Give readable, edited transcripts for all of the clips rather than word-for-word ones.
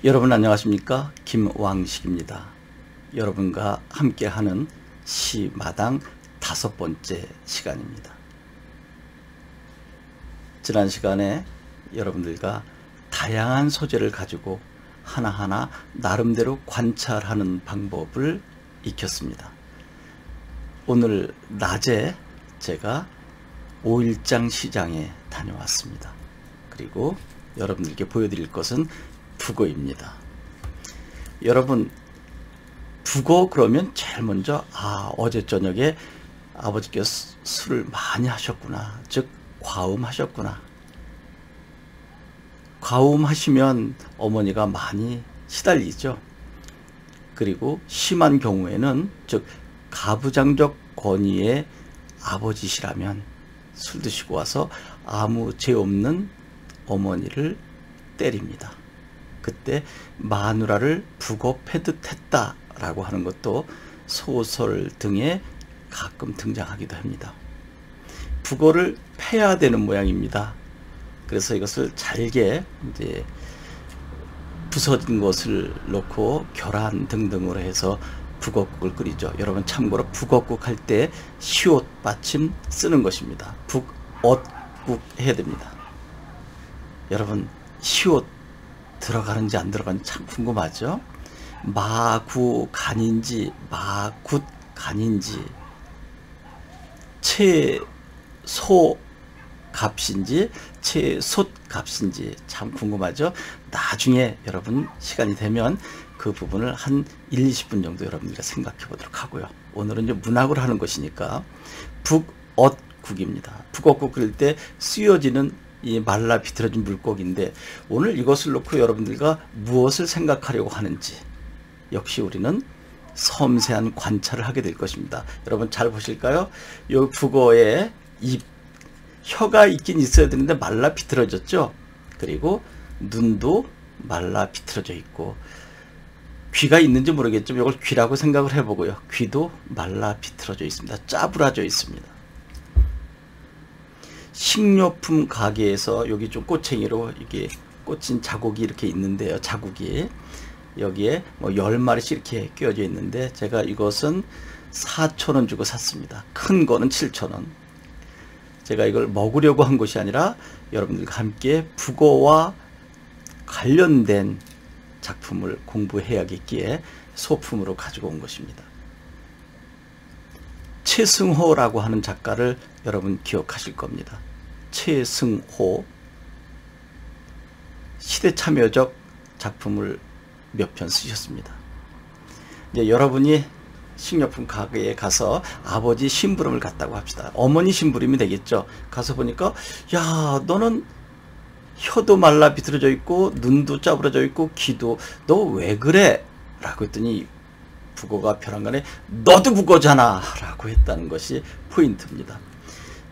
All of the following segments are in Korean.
여러분 안녕하십니까? 김왕식입니다. 여러분과 함께하는 시마당 5번째 시간입니다. 지난 시간에 여러분들과 다양한 소재를 가지고 하나하나 나름대로 관찰하는 방법을 익혔습니다. 오늘 낮에 제가 5일장 시장에 다녀왔습니다. 그리고 여러분들께 보여드릴 것은 북어입니다. 여러분, 북어 그러면 제일 먼저 어제 저녁에 아버지께서 술을 많이 하셨구나, 즉 과음하셨구나. 과음하시면 어머니가 많이 시달리죠. 그리고 심한 경우에는, 즉 가부장적 권위의 아버지시라면 술 드시고 와서 아무 죄 없는 어머니를 때립니다. 그때 마누라를 북어 패듯 했다라고 하는 것도 소설 등에 가끔 등장하기도 합니다. 북어를 패야 되는 모양입니다. 그래서 이것을 잘게 이제 부서진 것을 넣고 계란 등등으로 해서 북어국을 끓이죠. 여러분 참고로 북어국 할 때 시옷 받침 쓰는 것입니다. 북엇국 해야 됩니다. 여러분 시옷 들어가는지 안 들어가는지 참 궁금하죠. 마구간인지 마굿간인지 채소값인지 채솥값인지 참 궁금하죠. 나중에 여러분 시간이 되면 그 부분을 한 1-20분 정도 여러분들과 생각해 보도록 하고요. 오늘은 이제 문학을 하는 것이니까 북엇국입니다. 북엇국 끓일 때 쓰여지는 이 말라 비틀어진 물고기인데, 오늘 이것을 놓고 여러분들과 무엇을 생각하려고 하는지 역시 우리는 섬세한 관찰을 하게 될 것입니다. 여러분 잘 보실까요? 이 북어의 입, 혀가 있긴 있어야 되는데 말라 비틀어졌죠. 그리고 눈도 말라 비틀어져 있고, 귀가 있는지 모르겠지만 이걸 귀라고 생각을 해보고요. 귀도 말라 비틀어져 있습니다. 짜부라져 있습니다. 식료품 가게에서 여기 좀 꼬챙이로 이게 꽂힌 자국이 이렇게 있는데요. 자국이 여기에 뭐 10마리씩 이렇게 끼워져 있는데, 제가 이것은 4,000원 주고 샀습니다. 큰 거는 7,000원. 제가 이걸 먹으려고 한 것이 아니라 여러분들과 함께 북어와 관련된 작품을 공부해야겠기에 소품으로 가지고 온 것입니다. 최승호라고 하는 작가를 여러분 기억하실 겁니다. 최승호, 시대참여적 작품을 몇 편 쓰셨습니다. 이제 여러분이 식료품 가게에 가서 아버지 심부름을 갔다고 합시다. 어머니 심부름이 되겠죠. 가서 보니까 야, 너는 혀도 말라 비틀어져 있고 눈도 짜부러져 있고 귀도, 너 왜 그래? 라고 했더니 북어가 벼랑간에 너도 북어잖아 라고 했다는 것이 포인트입니다.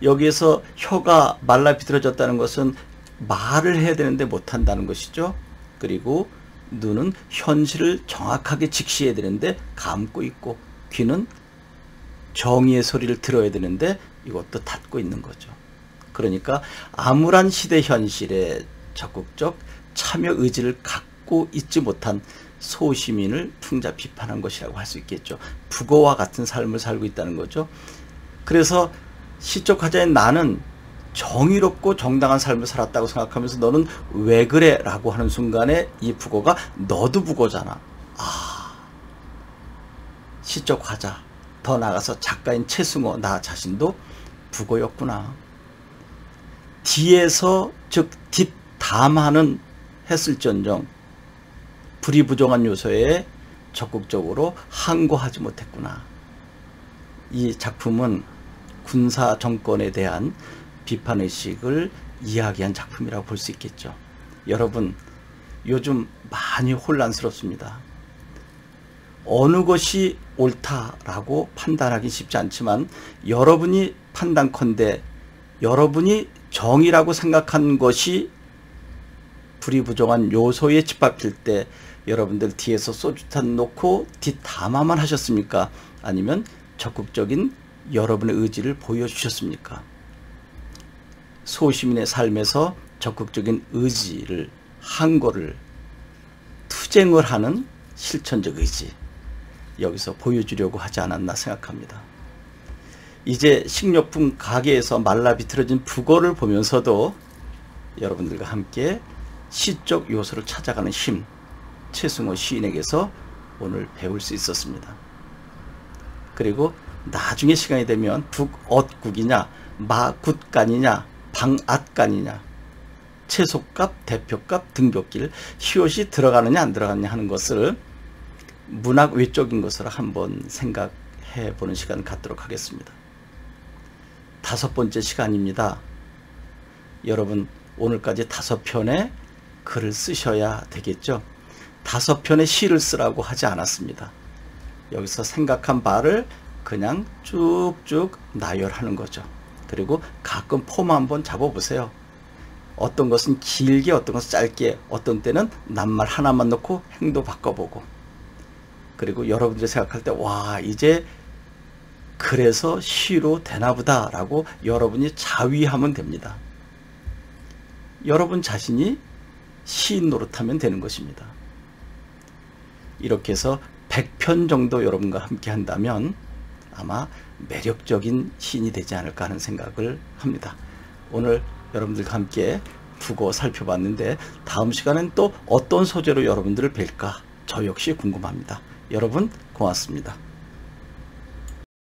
여기에서 혀가 말라 비틀어졌다는 것은 말을 해야 되는데 못한다는 것이죠. 그리고 눈은 현실을 정확하게 직시해야 되는데 감고 있고, 귀는 정의의 소리를 들어야 되는데 이것도 닫고 있는 거죠. 그러니까 암울한 시대 현실에 적극적 참여 의지를 갖고 있지 못한 소시민을 풍자 비판한 것이라고 할 수 있겠죠. 북어와 같은 삶을 살고 있다는 거죠. 그래서 시적 화자인 나는 정의롭고 정당한 삶을 살았다고 생각하면서 너는 왜 그래? 라고 하는 순간에 이 북어가 너도 북어잖아. 시적 화자, 더 나아가서 작가인 최승호 나 자신도 북어였구나. 뒤에서, 즉 뒷담화는 했을지언정 불이부정한 요소에 적극적으로 항거하지 못했구나. 이 작품은 군사 정권에 대한 비판의식을 이야기한 작품이라고 볼 수 있겠죠. 여러분, 요즘 많이 혼란스럽습니다. 어느 것이 옳다라고 판단하기 쉽지 않지만, 여러분이 판단컨대 여러분이 정의라고 생각한 것이 불이부정한 요소에 짓밟힐 때 여러분들 뒤에서 소주탄 놓고 뒷담화만 하셨습니까? 아니면 적극적인 여러분의 의지를 보여주셨습니까? 소시민의 삶에서 적극적인 의지를, 항거를 투쟁을 하는 실천적 의지, 여기서 보여주려고 하지 않았나 생각합니다. 이제 식료품 가게에서 말라 비틀어진 북어를 보면서도 여러분들과 함께 시적 요소를 찾아가는 힘, 최승호 시인에게서 오늘 배울 수 있었습니다. 그리고 나중에 시간이 되면 북엇국이냐, 마굿간이냐, 방앗간이냐, 채소값, 대표값, 등굣길, 히읗이 들어가느냐 안 들어가느냐 하는 것을 문학 외적인 것으로 한번 생각해 보는 시간을 갖도록 하겠습니다. 5번째 시간입니다. 여러분 오늘까지 5편의 글을 쓰셔야 되겠죠. 5편의 시를 쓰라고 하지 않았습니다. 여기서 생각한 바를 그냥 쭉쭉 나열하는 거죠. 그리고 가끔 폼 한번 잡아보세요. 어떤 것은 길게, 어떤 것은 짧게, 어떤 때는 낱말 하나만 넣고 행도 바꿔보고, 그리고 여러분들이 생각할 때 와 이제 그래서 시로 되나보다 라고 여러분이 자위하면 됩니다. 여러분 자신이 시인 노릇하면 되는 것입니다. 이렇게 해서 100편 정도 여러분과 함께 한다면 아마 매력적인 시인이 되지 않을까 하는 생각을 합니다. 오늘 여러분들과 함께 북어 살펴봤는데 다음 시간엔 또 어떤 소재로 여러분들을 뵐까 저 역시 궁금합니다. 여러분 고맙습니다.